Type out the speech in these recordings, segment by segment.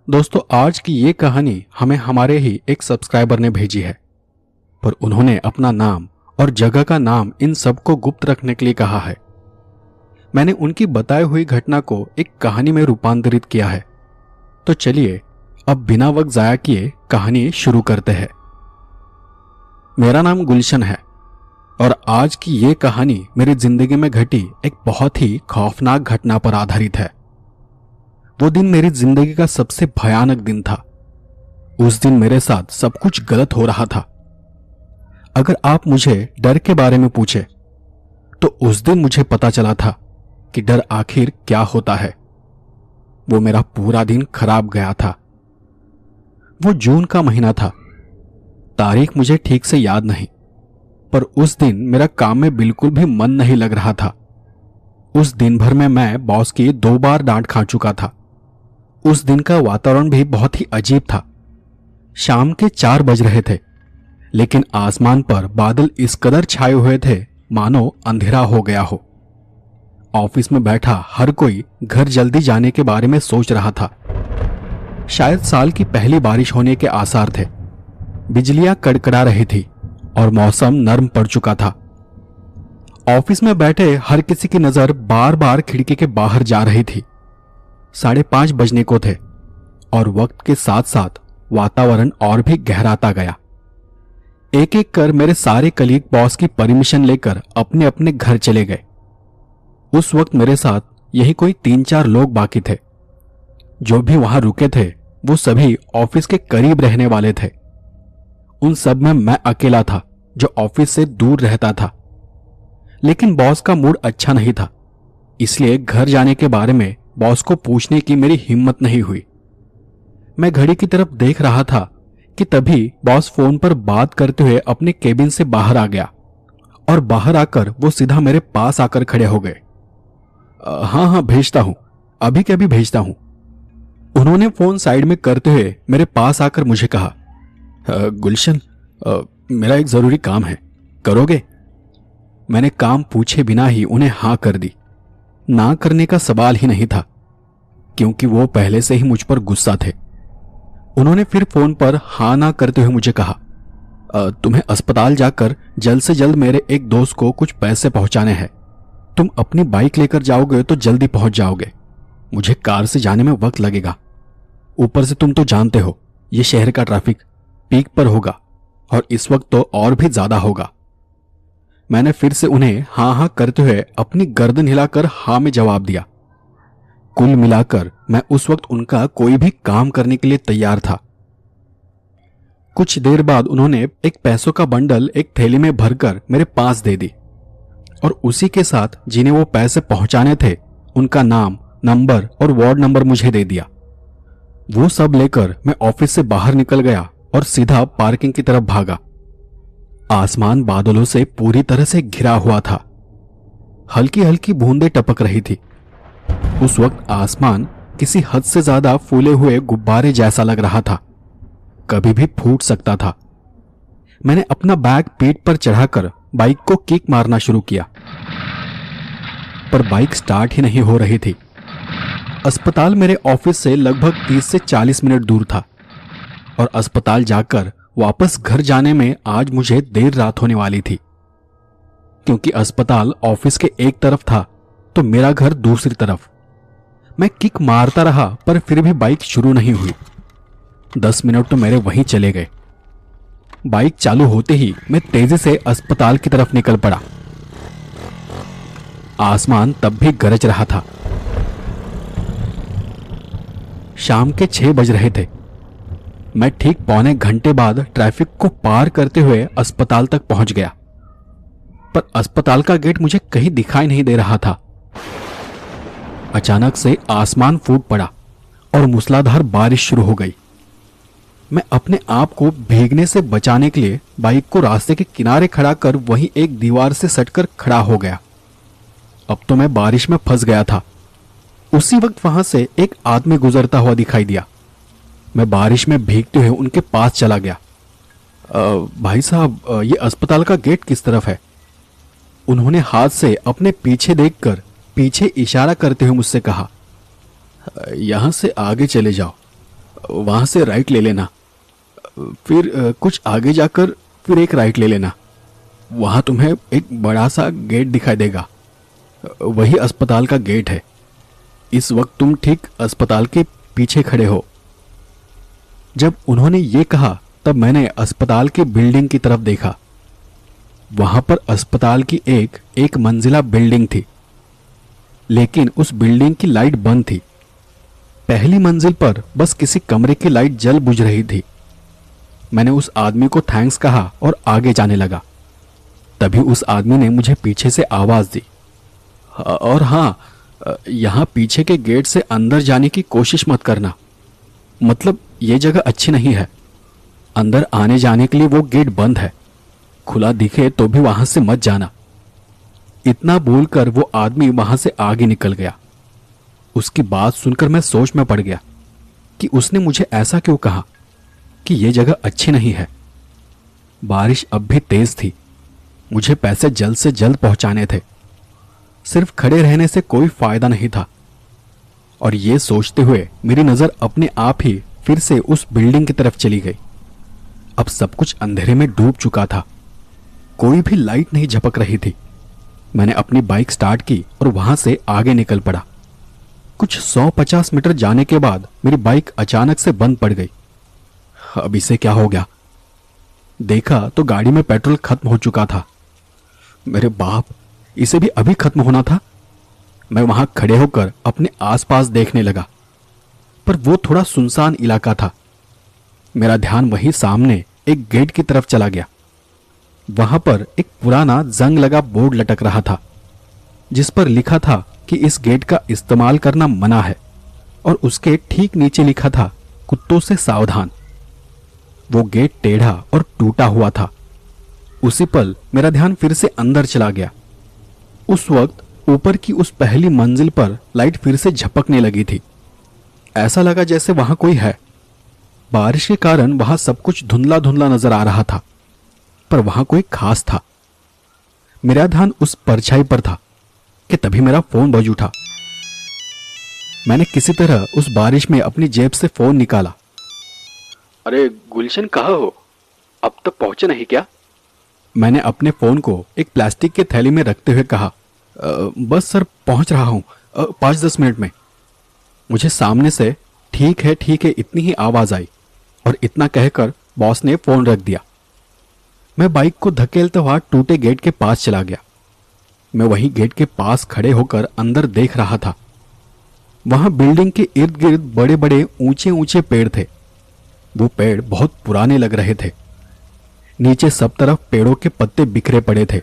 दोस्तों, आज की ये कहानी हमें हमारे ही एक सब्सक्राइबर ने भेजी है, पर उन्होंने अपना नाम और जगह का नाम इन सबको गुप्त रखने के लिए कहा है। मैंने उनकी बताई हुई घटना को एक कहानी में रूपांतरित किया है। तो चलिए अब बिना वक्त जाया किए कहानी शुरू करते हैं। मेरा नाम गुलशन है और आज की ये कहानी मेरी जिंदगी में घटी एक बहुत ही खौफनाक घटना पर आधारित है। वो दिन मेरी जिंदगी का सबसे भयानक दिन था। उस दिन मेरे साथ सब कुछ गलत हो रहा था। अगर आप मुझे डर के बारे में पूछे तो उस दिन मुझे पता चला था कि डर आखिर क्या होता है। वो मेरा पूरा दिन खराब गया था। वो जून का महीना था। तारीख मुझे ठीक से याद नहीं, पर उस दिन मेरा काम में बिल्कुल भी मन नहीं लग रहा था। उस दिन भर में मैं बॉस की 2 बार डांट खा चुका था। उस दिन का वातावरण भी बहुत ही अजीब था। शाम के 4 बज रहे थे, लेकिन आसमान पर बादल इस कदर छाए हुए थे मानो अंधेरा हो गया हो। ऑफिस में बैठा हर कोई घर जल्दी जाने के बारे में सोच रहा था। शायद साल की पहली बारिश होने के आसार थे। बिजलियां कड़कड़ा रही थी और मौसम नर्म पड़ चुका था। ऑफिस में बैठे हर किसी की नजर बार बार खिड़की के बाहर जा रही थी। 5:30 बजने को थे और वक्त के साथ साथ वातावरण और भी गहराता गया। एक एक कर मेरे सारे कलीग बॉस की परमिशन लेकर अपने अपने घर चले गए। उस वक्त मेरे साथ यही कोई 3-4 लोग बाकी थे। जो भी वहां रुके थे वो सभी ऑफिस के करीब रहने वाले थे। उन सब में मैं अकेला था जो ऑफिस से दूर रहता था। लेकिन बॉस का मूड अच्छा नहीं था, इसलिए घर जाने के बारे में बॉस को पूछने की मेरी हिम्मत नहीं हुई। मैं घड़ी की तरफ देख रहा था कि तभी बॉस फोन पर बात करते हुए अपने केबिन से बाहर आ गया और बाहर आकर वो सीधा मेरे पास आकर खड़े हो गए। हाँ, भेजता हूं, अभी के अभी भेजता हूं। उन्होंने फोन साइड में करते हुए मेरे पास आकर मुझे कहा, गुलशन, मेरा एक जरूरी काम है, करोगे? मैंने काम पूछे बिना ही उन्हें हाँ कर दी। ना करने का सवाल ही नहीं था, क्योंकि वो पहले से ही मुझ पर गुस्सा थे। उन्होंने फिर फोन पर हाँ ना करते हुए मुझे कहा, तुम्हें अस्पताल जाकर जल्द से जल्द मेरे एक दोस्त को कुछ पैसे पहुंचाने हैं। तुम अपनी बाइक लेकर जाओगे तो जल्दी पहुंच जाओगे। मुझे कार से जाने में वक्त लगेगा। ऊपर से तुम तो जानते हो ये शहर का ट्रैफिक पीक पर होगा और इस वक्त तो और भी ज्यादा होगा। मैंने फिर से उन्हें हाँ हाँ करते हुए अपनी गर्दन हिलाकर हाँ में जवाब दिया। कुल मिलाकर मैं उस वक्त उनका कोई भी काम करने के लिए तैयार था। कुछ देर बाद उन्होंने एक पैसों का बंडल एक थैली में भरकर मेरे पास दे दी और उसी के साथ जिन्हें वो पैसे पहुंचाने थे उनका नाम, नंबर और वार्ड नंबर मुझे दे दिया। वो सब लेकर मैं ऑफिस से बाहर निकल गया और सीधा पार्किंग की तरफ भागा। आसमान बादलों से पूरी तरह से घिरा हुआ था। हल्की हल्की बूंदें टपक रही थी। उस वक्त आसमान किसी हद से ज्यादा फूले हुए गुब्बारे जैसा लग रहा था, कभी भी फूट सकता था। मैंने अपना बैग पीठ पर चढ़ाकर बाइक को किक मारना शुरू किया, पर बाइक स्टार्ट ही नहीं हो रही थी। अस्पताल मेरे ऑफिस से लगभग 30 से 40 मिनट दूर था और अस्पताल जाकर वापस घर जाने में आज मुझे देर रात होने वाली थी। क्योंकि अस्पताल ऑफिस के एक तरफ था तो मेरा घर दूसरी तरफ। मैं किक मारता रहा पर फिर भी बाइक शुरू नहीं हुई। 10 मिनट तो मेरे वहीं चले गए। बाइक चालू होते ही मैं तेजी से अस्पताल की तरफ निकल पड़ा। आसमान तब भी गरज रहा था। शाम के 6 बज रहे थे। मैं ठीक पौने घंटे बाद ट्रैफिक को पार करते हुए अस्पताल तक पहुंच गया, पर अस्पताल का गेट मुझे कहीं दिखाई नहीं दे रहा था। अचानक से आसमान फूट पड़ा और मूसलाधार बारिश शुरू हो गई। मैं अपने आप को भीगने से बचाने के लिए बाइक को रास्ते के किनारे खड़ा कर वहीं एक दीवार से सटकर खड़ा हो गया। अब तो मैं बारिश में फंस गया था। उसी वक्त वहां से एक आदमी गुजरता हुआ दिखाई दिया। मैं बारिश में भीगते हुए उनके पास चला गया। भाई साहब, ये अस्पताल का गेट किस तरफ है? उन्होंने हाथ से अपने पीछे देखकर पीछे इशारा करते हुए मुझसे कहा, यहां से आगे चले जाओ, वहां से राइट ले लेना, फिर कुछ आगे जाकर फिर एक राइट ले लेना, वहां तुम्हें एक बड़ा सा गेट दिखाई देगा, वही अस्पताल का गेट है। इस वक्त तुम ठीक अस्पताल के पीछे खड़े हो। जब उन्होंने ये कहा तब मैंने अस्पताल की बिल्डिंग की तरफ देखा। वहां पर अस्पताल की एक मंजिला बिल्डिंग थी, लेकिन उस बिल्डिंग की लाइट बंद थी। पहली मंजिल पर बस किसी कमरे की लाइट जल बुझ रही थी। मैंने उस आदमी को थैंक्स कहा और आगे जाने लगा। तभी उस आदमी ने मुझे पीछे से आवाज दी, और हाँ, यहां पीछे के गेट से अंदर जाने की कोशिश मत करना, मतलब ये जगह अच्छी नहीं है। अंदर आने जाने के लिए वो गेट बंद है, खुला दिखे तो भी वहां से मत जाना। इतना बोलकर वो आदमी वहां से आगे निकल गया। उसकी बात सुनकर मैं सोच में पड़ गया कि उसने मुझे ऐसा क्यों कहा कि यह जगह अच्छी नहीं है। बारिश अब भी तेज थी, मुझे पैसे जल्द से जल्द पहुंचाने थे। सिर्फ खड़े रहने से कोई फायदा नहीं था। और ये सोचते हुए मेरी नजर अपने आप ही फिर से उस बिल्डिंग की तरफ चली गई। अब सब कुछ अंधेरे में डूब चुका था, कोई भी लाइट नहीं झपक रही थी। मैंने अपनी बाइक स्टार्ट की और वहां से आगे निकल पड़ा। कुछ 150 मीटर जाने के बाद मेरी बाइक अचानक से बंद पड़ गई। अब इसे क्या हो गया? देखा तो गाड़ी में पेट्रोल खत्म हो चुका था। मेरे बाप, इसे भी अभी खत्म होना था। मैं वहां खड़े होकर अपने आसपास देखने लगा, पर वो थोड़ा सुनसान इलाका था। मेरा ध्यान वहीं सामने एक गेट की तरफ चला गया। वहां पर एक पुराना जंग लगा बोर्ड लटक रहा था, जिस पर लिखा था कि इस गेट का इस्तेमाल करना मना है, और उसके ठीक नीचे लिखा था, कुत्तों से सावधान। वो गेट टेढ़ा और टूटा हुआ था। उसी पल मेरा ध्यान फिर से अंदर चला गया। उस वक्त ऊपर की उस पहली मंजिल पर लाइट फिर से झपकने लगी थी। ऐसा लगा जैसे वहां कोई है। बारिश के कारण वहां सब कुछ धुंधला धुंधला नजर आ रहा था, पर वहां कोई खास था। मेरा ध्यान उस परछाई पर था कि तभी मेरा फोन बज उठा। मैंने किसी तरह उस बारिश में अपनी जेब से फोन निकाला। अरे गुलशन, कहाँ हो? अब तक पहुंचे नहीं क्या? मैंने अपने फोन को एक प्लास्टिक के थैली में रखते हुए कहा, बस सर, पहुंच रहा हूं 5-10 मिनट में। मुझे सामने से ठीक है इतनी ही आवाज आई, और इतना कहकर बॉस ने फोन रख दिया। मैं बाइक को धकेलते हुआ टूटे गेट के पास चला गया। मैं वहीं गेट के पास खड़े होकर अंदर देख रहा था। वहां बिल्डिंग के इर्द गिर्द बड़े बड़े ऊंचे ऊंचे पेड़ थे। वो पेड़ बहुत पुराने लग रहे थे। नीचे सब तरफ पेड़ों के पत्ते बिखरे पड़े थे,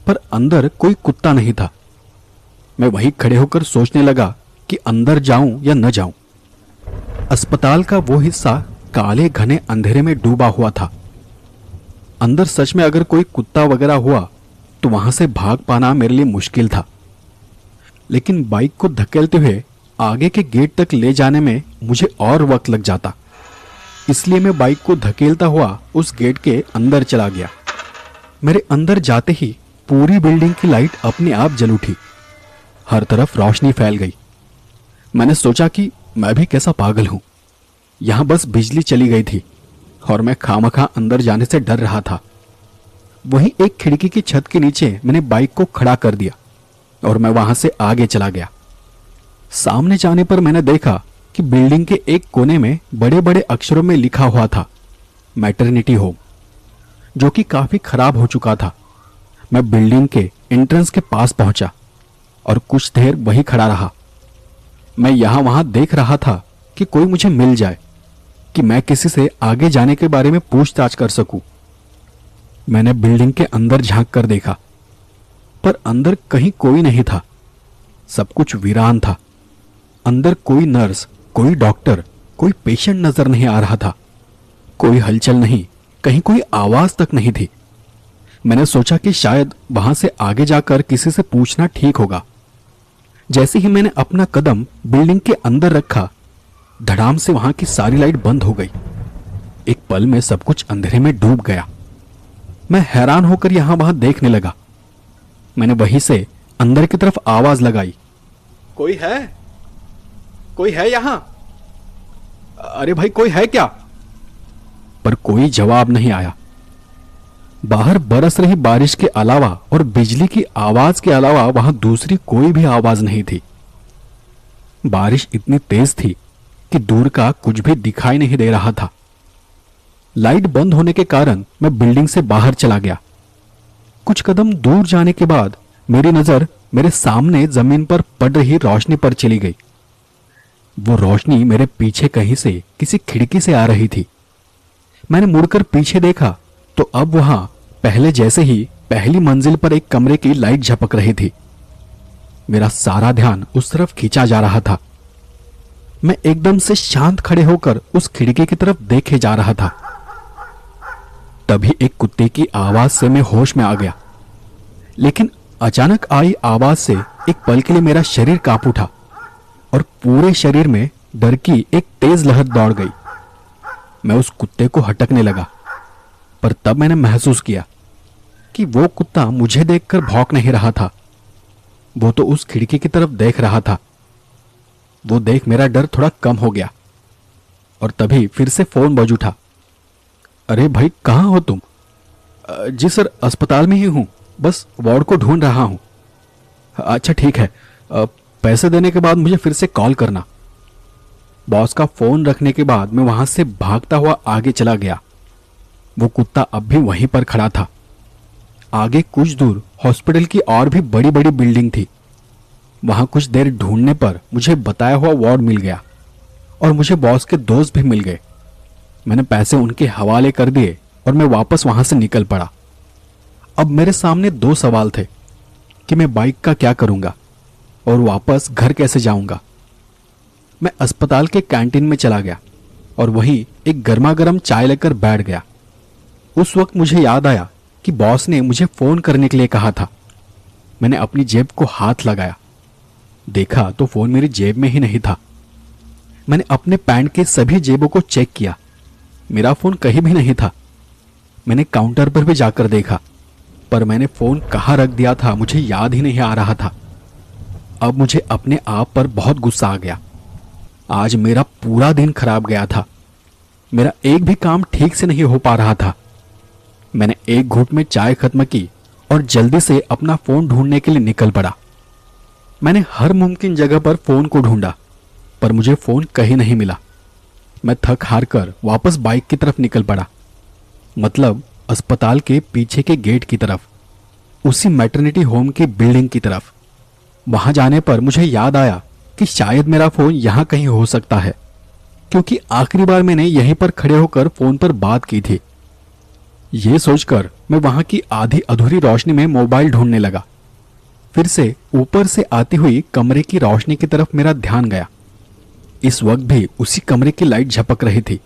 पर अंदर कोई कुत्ता नहीं था। मैं वहीं खड़े होकर सोचने लगा कि अंदर जाऊं या न जाऊं। अस्पताल का वो हिस्सा काले घने अंधेरे में डूबा हुआ था। अंदर सच में अगर कोई कुत्ता वगैरह हुआ तो वहां से भाग पाना मेरे लिए मुश्किल था। लेकिन बाइक को धकेलते हुए आगे के गेट तक ले जाने में मुझे और वक्त लग जाता। इसलिए मैं बाइक को धकेलता हुआ उस गेट के अंदर चला गया। मेरे अंदर जाते ही पूरी बिल्डिंग की लाइट अपने आप जल उठी। हर तरफ रोशनी फैल गई। मैंने सोचा कि मैं भी कैसा पागल हूं। यहां बस बिजली चली गई थी और मैं खामखा अंदर जाने से डर रहा था। वहीं एक खिड़की की छत के नीचे मैंने बाइक को खड़ा कर दिया और मैं वहां से आगे चला गया। सामने जाने पर मैंने देखा कि बिल्डिंग के एक कोने में बड़े बड़े अक्षरों में लिखा हुआ था, मैटरनिटी होम, जो कि काफी खराब हो चुका था। मैं बिल्डिंग के एंट्रेंस के पास पहुंचा और कुछ देर वहीं खड़ा रहा। मैं यहां वहां देख रहा था कि कोई मुझे मिल जाए, कि मैं किसी से आगे जाने के बारे में पूछताछ कर सकूं। मैंने बिल्डिंग के अंदर झांक कर देखा, पर अंदर कहीं कोई नहीं था। सब कुछ वीरान था। अंदर कोई नर्स, कोई डॉक्टर, कोई पेशेंट नजर नहीं आ रहा था। कोई हलचल नहीं, कहीं कोई आवाज तक नहीं थी। मैंने सोचा कि शायद वहां से आगे जाकर किसी से पूछना ठीक होगा। जैसे ही मैंने अपना कदम बिल्डिंग के अंदर रखा, धड़ाम से वहां की सारी लाइट बंद हो गई। एक पल में सब कुछ अंधेरे में डूब गया। मैं हैरान होकर यहां वहां देखने लगा। मैंने वहीं से अंदर की तरफ आवाज लगाई, कोई है? कोई है यहां? अरे भाई, कोई है क्या? पर कोई जवाब नहीं आया। बाहर बरस रही बारिश के अलावा और बिजली की आवाज के अलावा वहां दूसरी कोई भी आवाज नहीं थी। बारिश इतनी तेज थी कि दूर का कुछ भी दिखाई नहीं दे रहा था। लाइट बंद होने के कारण मैं बिल्डिंग से बाहर चला गया। कुछ कदम दूर जाने के बाद मेरी नजर मेरे सामने जमीन पर पड़ रही रोशनी पर चली गई। वो रोशनी मेरे पीछे कहीं से किसी खिड़की से आ रही थी। मैंने मुड़कर पीछे देखा तो अब वहां पहले जैसे ही पहली मंजिल पर एक कमरे की लाइट झपक रही थी। मेरा सारा ध्यान उस तरफ खींचा जा रहा था। मैं एकदम से शांत खड़े होकर उस खिड़की की तरफ देखे जा रहा था। तभी एक कुत्ते की आवाज से मैं होश में आ गया, लेकिन अचानक आई आवाज से एक पल के लिए मेरा शरीर कांप उठा और पूरे शरीर में डर की एक तेज लहर दौड़ गई। मैं उस कुत्ते को हटकने लगा, पर तब मैंने महसूस किया कि वो कुत्ता मुझे देखकर भौंक नहीं रहा था। वो तो उस खिड़की की तरफ देख रहा था। वो देख मेरा डर थोड़ा कम हो गया और तभी फिर से फोन बज उठा। अरे भाई, कहाँ हो तुम? जी सर, अस्पताल में ही हूं, बस वार्ड को ढूंढ रहा हूं। अच्छा ठीक है, पैसे देने के बाद मुझे फिर से कॉल करना। बॉस का फोन रखने के बाद मैं वहां से भागता हुआ आगे चला गया। वो कुत्ता अब भी वहीं पर खड़ा था। आगे कुछ दूर हॉस्पिटल की और भी बड़ी बड़ी बिल्डिंग थी। वहां कुछ देर ढूंढने पर मुझे बताया हुआ वार्ड मिल गया और मुझे बॉस के दोस्त भी मिल गए। मैंने पैसे उनके हवाले कर दिए और मैं वापस वहां से निकल पड़ा। अब मेरे सामने दो सवाल थे कि मैं बाइक का क्या करूंगा और वापस घर कैसे जाऊंगा। मैं अस्पताल के कैंटीन में चला गया और वहीं एक गर्मा गर्म चाय लेकर बैठ गया। उस वक्त मुझे याद आया कि बॉस ने मुझे फोन करने के लिए कहा था। मैंने अपनी जेब को हाथ लगाया, देखा तो फोन मेरी जेब में ही नहीं था। मैंने अपने पैंट के सभी जेबों को चेक किया, मेरा फोन कहीं भी नहीं था। मैंने काउंटर पर भी जाकर देखा, पर मैंने फोन कहाँ रख दिया था मुझे याद ही नहीं आ रहा था। अब मुझे अपने आप पर बहुत गुस्सा आ गया। आज मेरा पूरा दिन खराब गया था। मेरा एक भी काम ठीक से नहीं हो पा रहा था। मैंने एक घूंट में चाय खत्म की और जल्दी से अपना फोन ढूंढने के लिए निकल पड़ा। मैंने हर मुमकिन जगह पर फोन को ढूंढा, पर मुझे फोन कहीं नहीं मिला। मैं थक हार कर वापस बाइक की तरफ निकल पड़ा, मतलब अस्पताल के पीछे के गेट की तरफ, उसी मैटरनिटी होम की बिल्डिंग की तरफ। वहां जाने पर मुझे याद आया कि शायद मेरा फोन यहां कहीं हो सकता है, क्योंकि आखिरी बार मैंने यहीं पर खड़े होकर फोन पर बात की थी। यह सोचकर मैं वहां की आधी अधूरी रोशनी में मोबाइल ढूंढने लगा। फिर से ऊपर से आती हुई कमरे की रोशनी की तरफ मेरा ध्यान गया। इस वक्त भी उसी कमरे की लाइट झपक रही थी।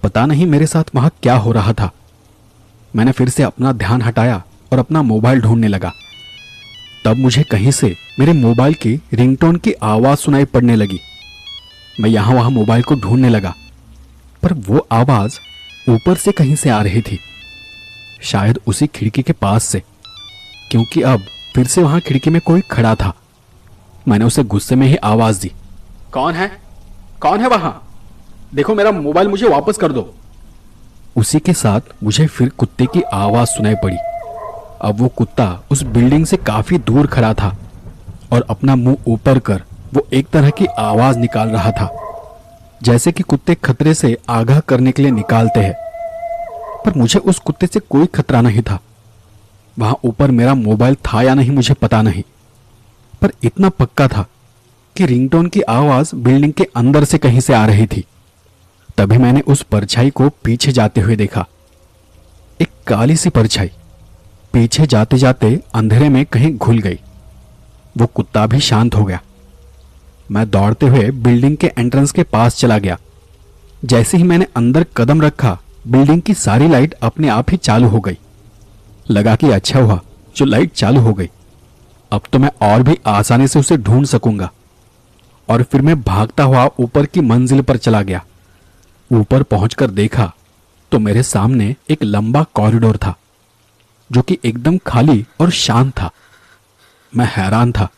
पता नहीं मेरे साथ वहां क्या हो रहा था। मैंने फिर से अपना ध्यान हटाया और अपना मोबाइल ढूंढने लगा। तब मुझे कहीं से मेरे मोबाइल की रिंगटोन की आवाज सुनाई पड़ने लगी। मैं यहां वहां मोबाइल को ढूंढने लगा, पर वो आवाज ऊपर से कहीं से आ रही थी, शायद उसी खिड़की के पास से, क्योंकि अब फिर से वहां खिड़की में कोई खड़ा था। मैंने उसे गुस्से में ही आवाज दी, कौन है? कौन है वहां? देखो मेरा मोबाइल मुझे वापस कर दो। उसी के साथ मुझे फिर कुत्ते की आवाज सुनाई पड़ी। अब वो कुत्ता उस बिल्डिंग से काफी दूर खड़ा था और अपना मुंह ऊपर कर वो एक तरह की आवाज निकाल रहा था, जैसे कि कुत्ते खतरे से आगाह करने के लिए निकालते हैं। पर मुझे उस कुत्ते से कोई खतरा नहीं था। वहां ऊपर मेरा मोबाइल था या नहीं मुझे पता नहीं, पर इतना पक्का था कि रिंगटोन की आवाज बिल्डिंग के अंदर से कहीं से आ रही थी। तभी मैंने उस परछाई को पीछे जाते हुए देखा। एक काली सी परछाई पीछे जाते जाते अंधेरे में कहीं घुल गई। वो कुत्ता भी शांत हो गया। मैं दौड़ते हुए बिल्डिंग के एंट्रेंस के पास चला गया। जैसे ही मैंने अंदर कदम रखा, बिल्डिंग की सारी लाइट अपने आप ही चालू हो गई। लगा कि अच्छा हुआ जो लाइट चालू हो गई, अब तो मैं और भी आसानी से उसे ढूंढ सकूंगा। और फिर मैं भागता हुआ ऊपर की मंजिल पर चला गया। ऊपर पहुंचकर देखा तो मेरे सामने एक लंबा कॉरिडोर था जो कि एकदम खाली और शांत था। मैं हैरान था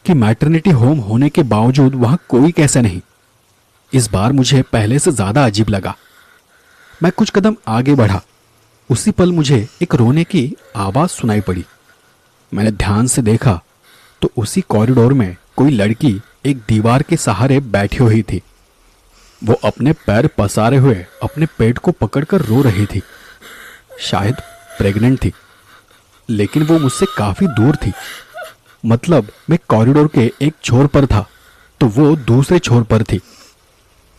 कि मैटरनिटी होम होने के बावजूद वहां कोई कैसे नहीं। इस बार मुझे पहले से ज्यादा अजीब लगा। मैं कुछ कदम आगे बढ़ा। उसी पल मुझे एक रोने की आवाज सुनाई पड़ी। मैंने ध्यान से देखा तो उसी कॉरिडोर में कोई लड़की एक दीवार के सहारे बैठी हुई थी। वो अपने पैर पसारे हुए अपने पेट को पकड़कर रो रही थी। शायद प्रेग्नेंट थी, लेकिन वो मुझसे काफी दूर थी। मतलब मैं कॉरिडोर के एक छोर पर था तो वो दूसरे छोर पर थी।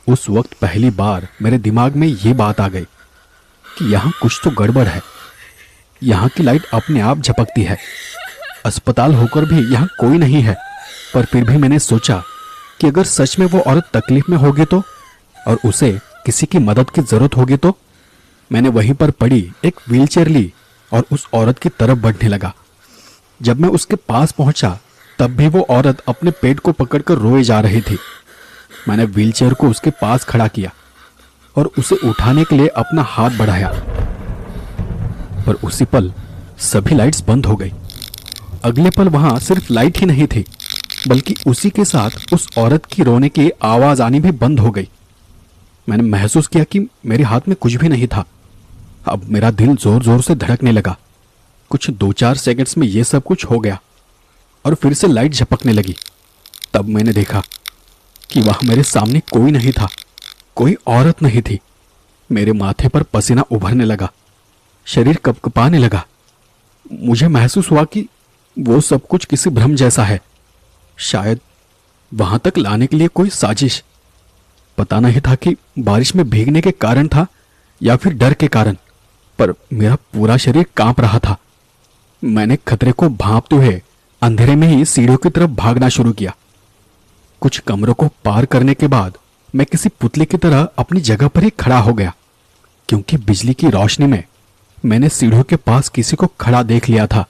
उस वक्त पहली बार मेरे दिमाग में ये बात आ गई कि यहाँ कुछ तो गड़बड़ है। यहाँ की लाइट अपने आप झपकती है। अस्पताल होकर भी यहाँ कोई नहीं है, पर फिर भी मैंने सोचा कि अगर सच में वो औरत तकलीफ में होगी तो, और उसे किसी की मदद की जरूरत होगी तो। मैंने वहीं पर पड़ी एक व्हीलचेयर ली और उस औरत की तरफ बढ़ने लगा। जब मैं उसके पास पहुंचा तब भी वो औरत अपने पेट को पकड़कर रोए जा रही थी। मैंने व्हीलचेयर को उसके पास खड़ा किया और उसे उठाने के लिए अपना हाथ बढ़ाया, पर उसी पल सभी लाइट्स बंद हो गई। अगले पल वहां सिर्फ लाइट ही नहीं थी, बल्कि उसी के साथ उस औरत की रोने की आवाज आनी भी बंद हो गई। मैंने महसूस किया कि मेरे हाथ में कुछ भी नहीं था। अब मेरा दिल जोर जोर से धड़कने लगा। कुछ 2-4 सेकंड्स में यह सब कुछ हो गया और फिर से लाइट झपकने लगी। तब मैंने देखा कि वहां मेरे सामने कोई नहीं था, कोई औरत नहीं थी। मेरे माथे पर पसीना उभरने लगा, शरीर कपकपाने लगा। मुझे महसूस हुआ कि वो सब कुछ किसी भ्रम जैसा है, शायद वहां तक लाने के लिए कोई साजिश। पता नहीं था कि बारिश में भीगने के कारण था या फिर डर के कारण, पर मेरा पूरा शरीर कांप रहा था। मैंने खतरे को भांपते हुए अंधेरे में ही सीढ़ियों की तरफ भागना शुरू किया। कुछ कमरों को पार करने के बाद मैं किसी पुतले की तरह अपनी जगह पर ही खड़ा हो गया, क्योंकि बिजली की रोशनी में मैंने सीढ़ियों के पास किसी को खड़ा देख लिया था।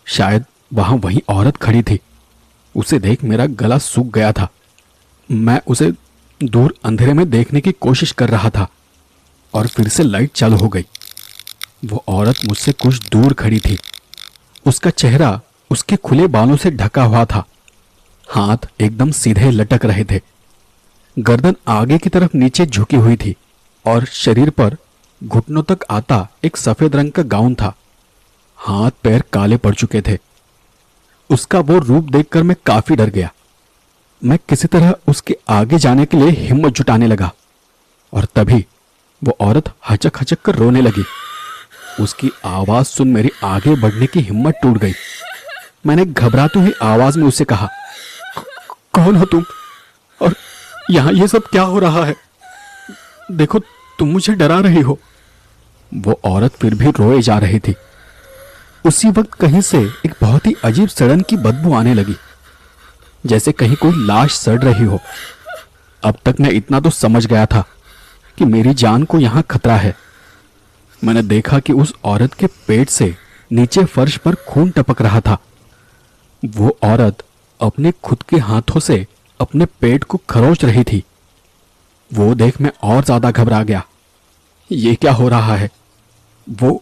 शायद वहां वही औरत खड़ी थी। उसे देख मेरा गला सूख गया था। मैं उसे दूर अंधेरे में देखने की कोशिश कर रहा था और फिर से लाइट चालू हो गई। वो औरत मुझसे कुछ दूर खड़ी थी। उसका चेहरा उसके खुले बालों से ढका हुआ था। हाथ एकदम सीधे लटक रहे थे। गर्दन आगे की तरफ नीचे झुकी हुई थी और शरीर पर घुटनों तक आता एक सफेद रंग का गाउन था। हाथ पैर काले पड़ चुके थे। उसका वो रूप देखकर मैं काफी डर गया। मैं किसी तरह उसके आगे जाने के लिए हिम्मत जुटाने लगा और तभी वो औरत हचक हचक कर रोने लगी। उसकी आवाज सुन मेरी आगे बढ़ने की हिम्मत टूट गई। मैंने घबराती हुई आवाज में उसे कहा, कौन हो तुम और यहां ये सब क्या हो रहा है? देखो, तुम मुझे डरा रही हो। वो औरत फिर भी रोए जा रही थी। उसी वक्त कहीं से एक बहुत ही अजीब सड़न की बदबू आने लगी, जैसे कहीं कोई लाश सड़ रही हो। अब तक मैं इतना तो समझ गया था कि मेरी जान को यहां खतरा है। मैंने देखा कि उस औरत के पेट से नीचे फर्श पर खून टपक रहा था। वो औरत अपने खुद के हाथों से अपने पेट को खरोच रही थी। वो देख मैं और ज्यादा घबरा गया। ये क्या हो रहा है? वो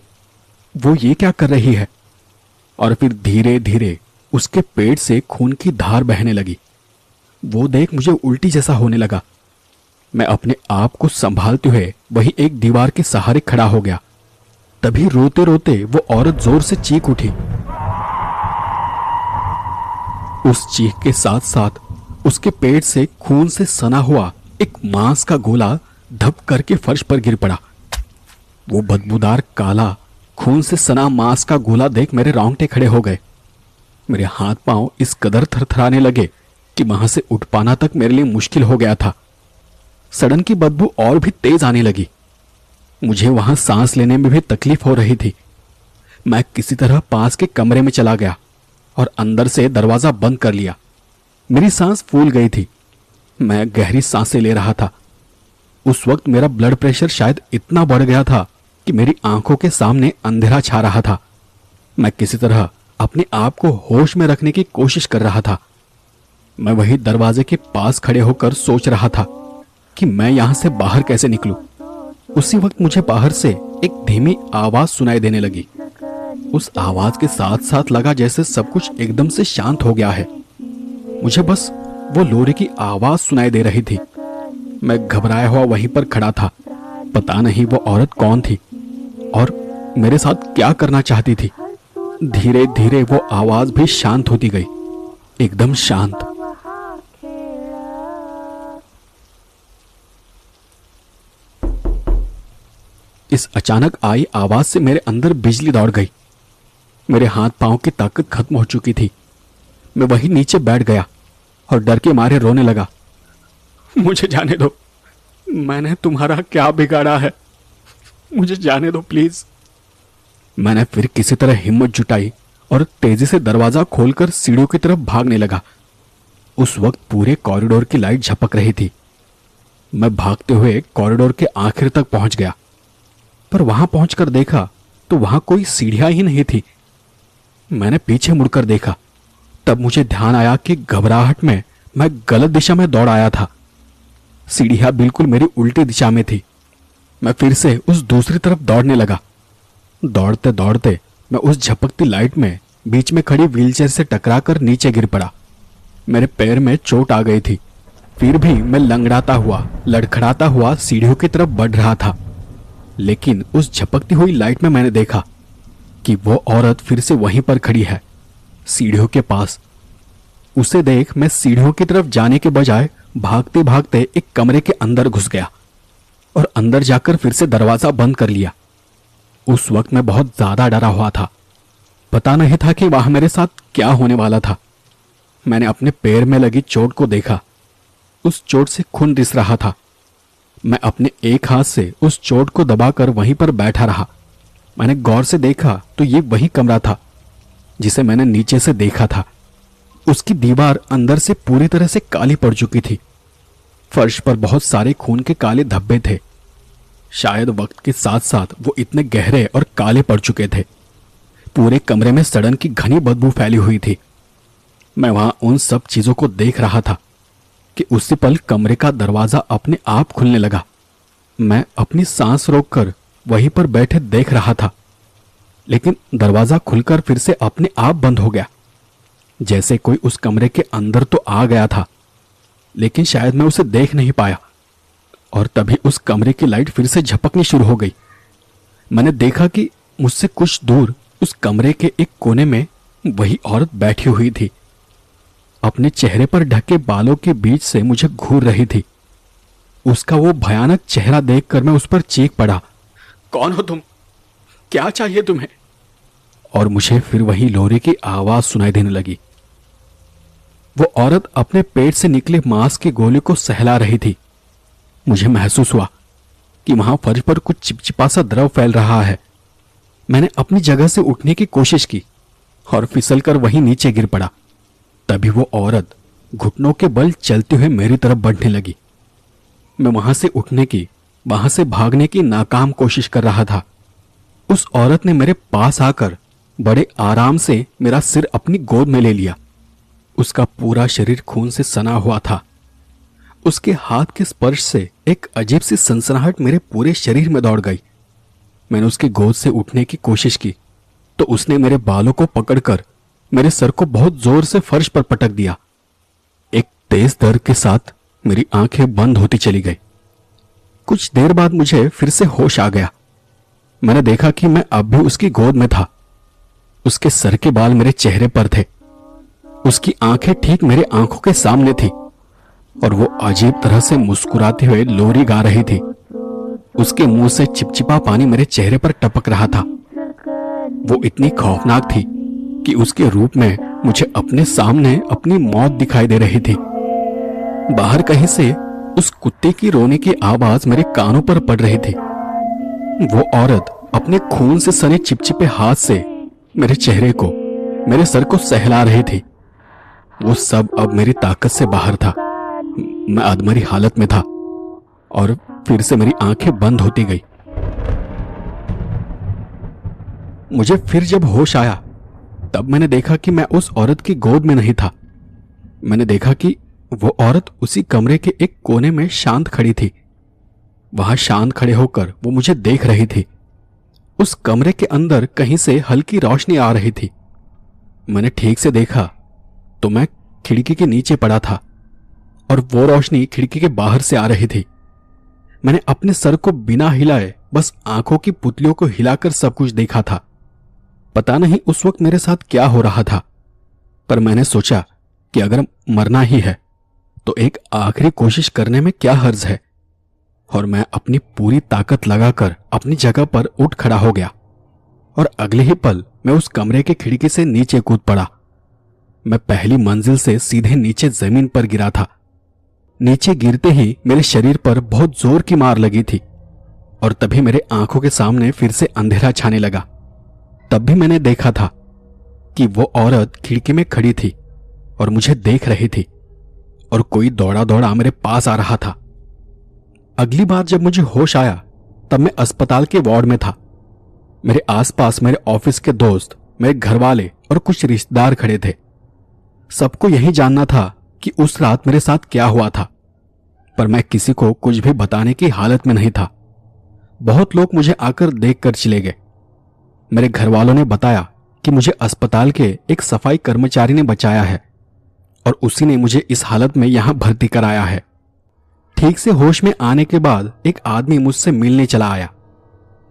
ये क्या कर रही है? और फिर धीरे धीरे उसके पेट से खून की धार बहने लगी। वो देख मुझे उल्टी जैसा होने लगा। मैं अपने आप को संभालते हुए वही एक दीवार के सहारे खड़ा हो गया। तभी रोते रोते वो औरत जोर से चीख उठी। उस चीख के साथ साथ उसके पेट से खून से सना हुआ एक मांस का गोला धप करके फर्श पर गिर पड़ा। वो बदबूदार काला खून से सना मांस का गोला देख मेरे रोंगटे खड़े हो गए। मेरे हाथ पांव इस कदर थरथराने लगे कि वहां से उठ पाना तक मेरे लिए मुश्किल हो गया था। सड़न की बदबू और भी तेज आने लगी। मुझे वहां सांस लेने में भी तकलीफ हो रही थी। मैं किसी तरह पास के कमरे में चला गया और अंदर से दरवाजा बंद कर लिया। मेरी सांस फूल गई थी। मैं गहरी सांसें ले रहा था। उस वक्त मेरा ब्लड प्रेशर शायद इतना बढ़ गया था कि मेरी आंखों के सामने अंधेरा छा रहा था। मैं किसी तरह अपने आप को होश में रखने की कोशिश कर रहा था। मैं वही दरवाजे के पास खड़े होकर सोच रहा था कि मैं यहां से बाहर कैसे निकलूं। उसी वक्त मुझे बाहर से एक धीमी आवाज सुनाई देने लगी। उस आवाज के साथ साथ लगा जैसे सब कुछ एकदम से शांत हो गया है। मुझे बस वो लोरी की आवाज सुनाई दे रही थी। मैं घबराया हुआ वहीं पर खड़ा था। पता नहीं वो औरत कौन थी और मेरे साथ क्या करना चाहती थी। धीरे धीरे वो आवाज भी शांत होती गई, एकदम शांत। इस अचानक आई आवाज से मेरे अंदर बिजली दौड़ गई। मेरे हाथ पांव की ताकत खत्म हो चुकी थी। मैं वहीं नीचे बैठ गया और डर के मारे रोने लगा। मुझे जाने दो, मैंने तुम्हारा क्या बिगाड़ा है, मुझे जाने दो प्लीज। मैंने फिर किसी तरह हिम्मत जुटाई और तेजी से दरवाजा खोलकर सीढ़ियों की तरफ भागने लगा। उस वक्त पूरे कॉरिडोर की लाइट झपक रही थी। मैं भागते हुए कॉरिडोर के आखिर तक पहुंच गया, पर वहां पहुंचकर देखा तो वहां कोई सीढ़ियां ही नहीं थी। मैंने पीछे मुड़कर देखा, तब मुझे ध्यान आया कि घबराहट में मैं गलत दिशा में दौड़ आया था। सीढ़ियां बिल्कुल मेरी उल्टी दिशा में थी। मैं फिर से उस दूसरी तरफ दौड़ने लगा। दौड़ते दौड़ते मैं उस झपकती लाइट में बीच में खड़ी व्हीलचेयर से टकराकर नीचे गिर पड़ा। मेरे पैर में चोट आ गई थी। फिर भी मैं लंगड़ाता हुआ, लड़खड़ाता हुआ सीढ़ियों की तरफ बढ़ रहा था। लेकिन उस झपकती हुई लाइट में मैंने देखा कि वो औरत फिर से वहीं पर खड़ी है, सीढ़ियों के पास। उसे देख मैं सीढ़ियों की तरफ जाने के बजाय भागते भागते एक कमरे के अंदर घुस गया और अंदर जाकर फिर से दरवाजा बंद कर लिया। उस वक्त मैं बहुत ज्यादा डरा हुआ था। पता नहीं था कि वहां मेरे साथ क्या होने वाला था। मैंने अपने पैर में लगी चोट को देखा। उस चोट से खून रिस रहा था। मैं अपने एक हाथ से उस चोट को दबाकर वहीं पर बैठा रहा। मैंने गौर से देखा तो ये वही कमरा था जिसे मैंने नीचे से देखा था। उसकी दीवार अंदर से पूरी तरह से काली पड़ चुकी थी। फर्श पर बहुत सारे खून के काले धब्बे थे। शायद वक्त के साथ साथ वो इतने गहरे और काले पड़ चुके थे। पूरे कमरे में सड़न की घनी बदबू फैली हुई थी। मैं वहां उन सब चीजों को देख रहा था कि उसी पल कमरे का दरवाजा अपने आप खुलने लगा। मैं अपनी सांस रोककर वहीं पर बैठे देख रहा था, लेकिन दरवाजा खुलकर फिर से अपने आप बंद हो गया। जैसे कोई उस कमरे के अंदर तो आ गया था, लेकिन शायद मैं उसे देख नहीं पाया। और तभी उस कमरे की लाइट फिर से झपकनी शुरू हो गई। मैंने देखा कि मुझसे कुछ दूर उस कमरे के एक कोने में वही औरत बैठी हुई थी। अपने चेहरे पर ढके बालों के बीच से मुझे घूर रही थी। उसका वो भयानक चेहरा देखकर मैं उस पर चीख पड़ा, कौन हो तुम, क्या चाहिए तुम्हें? और मुझे फिर वही लोरी की आवाज सुनाई देने लगी। वो औरत अपने पेट से निकले मांस की गोली को सहला रही थी। मुझे महसूस हुआ कि वहां फर्श पर कुछ चिपचिपा सा द्रव फैल रहा है। मैंने अपनी जगह से उठने की कोशिश की और फिसलकर वहीं नीचे गिर पड़ा। तभी वो औरत घुटनों के बल चलते हुए मेरी तरफ बढ़ने लगी। मैं वहां से उठने की, वहां से भागने की नाकाम कोशिश कर रहा था। उस औरत ने मेरे पास आकर बड़े आराम से मेरा सिर अपनी गोद में ले लिया। उसका पूरा शरीर खून से सना हुआ था। उसके हाथ के स्पर्श से एक अजीब सी सनसनाहट मेरे पूरे शरीर में दौड़ गई। मैंने उसकी गोद से उठने की कोशिश की तो उसने मेरे बालों को पकड़कर मेरे सर को बहुत जोर से फर्श पर पटक दिया। एक तेज दर्द के साथ मेरी आंखें बंद होती चली गई। कुछ देर बाद मुझे फिर से होश आ गया। मैंने देखा कि मैं अब भी उसकी गोद में था। उसके सर के बाल मेरे चेहरे पर थे। उसकी आंखें ठीक मेरे आंखों के सामने थी और वो अजीब तरह से मुस्कुराते हुए लोरी गा रही थी। उसके मुंह से चिपचिपा पानी मेरे चेहरे पर टपक रहा था। वो इतनी खौफनाक थी कि उसके रूप में मुझे अपने सामने अपनी मौत दिखाई दे रही थी। बाहर कहीं से उस कुत्ते की रोने की आवाज मेरे कानों पर पड़ रही थी। वो औरत अपने खून से सने चिपचिपे हाथ से मेरे चेहरे को, मेरे सर को सहला रही थी। वो सब अब मेरी ताकत से बाहर था। मैं अधमरी हालत में था। और फिर से मेरी आंखें बंद होती गई। मुझे फिर जब होश आया तब मैंने देखा कि मैं उस औरत की गोद में नहीं था। मैंने देखा कि वो औरत उसी कमरे के एक कोने में शांत खड़ी थी। वहां शांत खड़े होकर वो मुझे देख रही थी। उस कमरे के अंदर कहीं से हल्की रोशनी आ रही थी। मैंने ठीक से देखा तो मैं खिड़की के नीचे पड़ा था और वो रोशनी खिड़की के बाहर से आ रही थी। मैंने अपने सर को बिना हिलाए बस आंखों की पुतलियों को हिलाकर सब कुछ देखा था। पता नहीं उस वक्त मेरे साथ क्या हो रहा था, पर मैंने सोचा कि अगर मरना ही है तो एक आखिरी कोशिश करने में क्या हर्ज है। और मैं अपनी पूरी ताकत लगाकर अपनी जगह पर उठ खड़ा हो गया और अगले ही पल मैं उस कमरे के खिड़की से नीचे कूद पड़ा। मैं पहली मंजिल से सीधे नीचे जमीन पर गिरा था। नीचे गिरते ही मेरे शरीर पर बहुत जोर की मार लगी थी और तभी मेरे आंखों के सामने फिर से अंधेरा छाने लगा। तब भी मैंने देखा था कि वो औरत खिड़की में खड़ी थी और मुझे देख रही थी और कोई दौड़ा दौड़ा मेरे पास आ रहा था। अगली बार जब मुझे होश आया तब मैं अस्पताल के वार्ड में था। मेरे आसपास मेरे ऑफिस के दोस्त, मेरे घर वाले और कुछ रिश्तेदार खड़े थे। सबको यही जानना था कि उस रात मेरे साथ क्या हुआ था, पर मैं किसी को कुछ भी बताने की हालत में नहीं था। बहुत लोग मुझे आकर देखकर चले गए। मेरे घर वालों ने बताया कि मुझे अस्पताल के एक सफाई कर्मचारी ने बचाया है और उसी ने मुझे इस हालत में यहां भर्ती कराया है। ठीक से होश में आने के बाद एक आदमी मुझसे मिलने चला आया।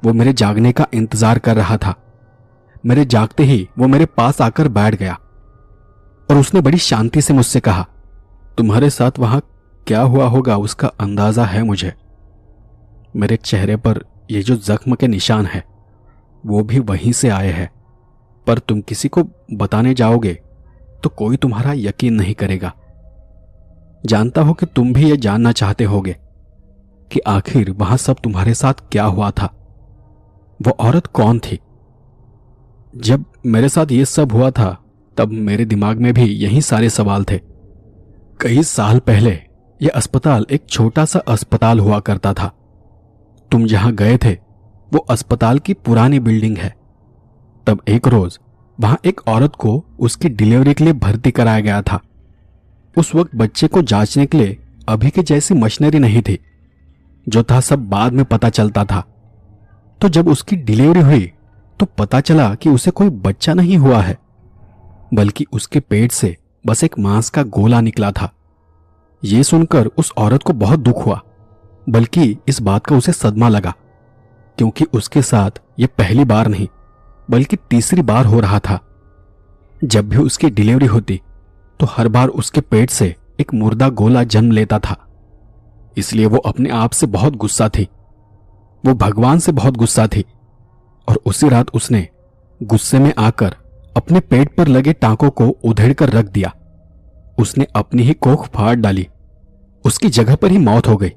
वो मेरे जागने का इंतजार कर रहा था। मेरे जागते ही वो मेरे पास आकर बैठ गया और उसने बड़ी शांति से मुझसे कहा, तुम्हारे साथ वहां क्या हुआ होगा उसका अंदाजा है मुझे। मेरे चेहरे पर ये जो जख्म के निशान है वो भी वहीं से आए हैं, पर तुम किसी को बताने जाओगे तो कोई तुम्हारा यकीन नहीं करेगा। जानता हो कि तुम भी ये जानना चाहते होगे कि आखिर वहां सब तुम्हारे साथ क्या हुआ था। वो औरत कौन थी? जब मेरे साथ ये सब हुआ था तब मेरे दिमाग में भी यही सारे सवाल थे। कई साल पहले यह अस्पताल एक छोटा सा अस्पताल हुआ करता था। तुम जहां गए थे वो अस्पताल की पुरानी बिल्डिंग है। तब एक रोज वहां एक औरत को उसकी डिलीवरी के लिए भर्ती कराया गया था। उस वक्त बच्चे को जांचने के लिए अभी की जैसी मशीनरी नहीं थी। जो था सब बाद में पता चलता था। तो जब उसकी डिलीवरी हुई तो पता चला कि उसे कोई बच्चा नहीं हुआ है, बल्कि उसके पेट से बस एक मांस का गोला निकला था। यह सुनकर उस औरत को बहुत दुख हुआ, बल्कि इस बात का उसे सदमा लगा, क्योंकि उसके साथ यह पहली बार नहीं बल्कि तीसरी बार हो रहा था। जब भी उसकी डिलीवरी होती तो हर बार उसके पेट से एक मुर्दा गोला जन्म लेता था। इसलिए वो अपने आप से बहुत गुस्सा थी। वो भगवान से बहुत गुस्सा थी और उसी रात उसने गुस्से में आकर अपने पेट पर लगे टांकों को उधेड़ कर रख दिया। उसने अपनी ही कोख फाड़ डाली। उसकी जगह पर ही मौत हो गई।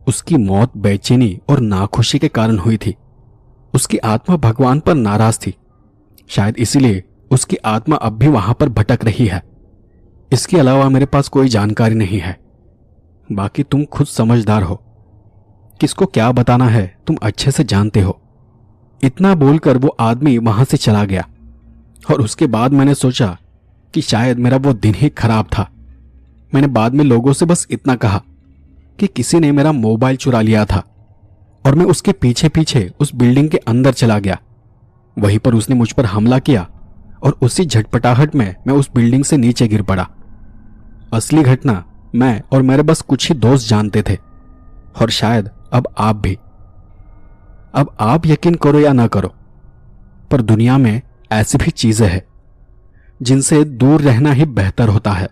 उसकी मौत बेचैनी और नाखुशी के कारण हुई थी। उसकी आत्मा भगवान पर नाराज थी। शायद इसीलिए उसकी आत्मा अब भी वहां पर भटक रही है। इसके अलावा मेरे पास कोई जानकारी नहीं है। बाकी तुम खुद समझदार हो। किसको क्या बताना है तुम अच्छे से जानते हो। इतना बोलकर वो आदमी वहां से चला गया और उसके बाद मैंने सोचा कि शायद मेरा वो दिन ही खराब था। मैंने बाद में लोगों से बस इतना कहा कि किसी ने मेरा मोबाइल चुरा लिया था और मैं उसके पीछे पीछे उस बिल्डिंग के अंदर चला गया। वहीं पर उसने मुझ पर हमला किया और उसी झटपटाहट में मैं उस बिल्डिंग से नीचे गिर पड़ा। असली घटना मैं और मेरे बस कुछ ही दोस्त जानते थे और शायद अब आप भी। अब आप यकीन करो या ना करो, पर दुनिया में ऐसी भी चीजें हैं जिनसे दूर रहना ही बेहतर होता है।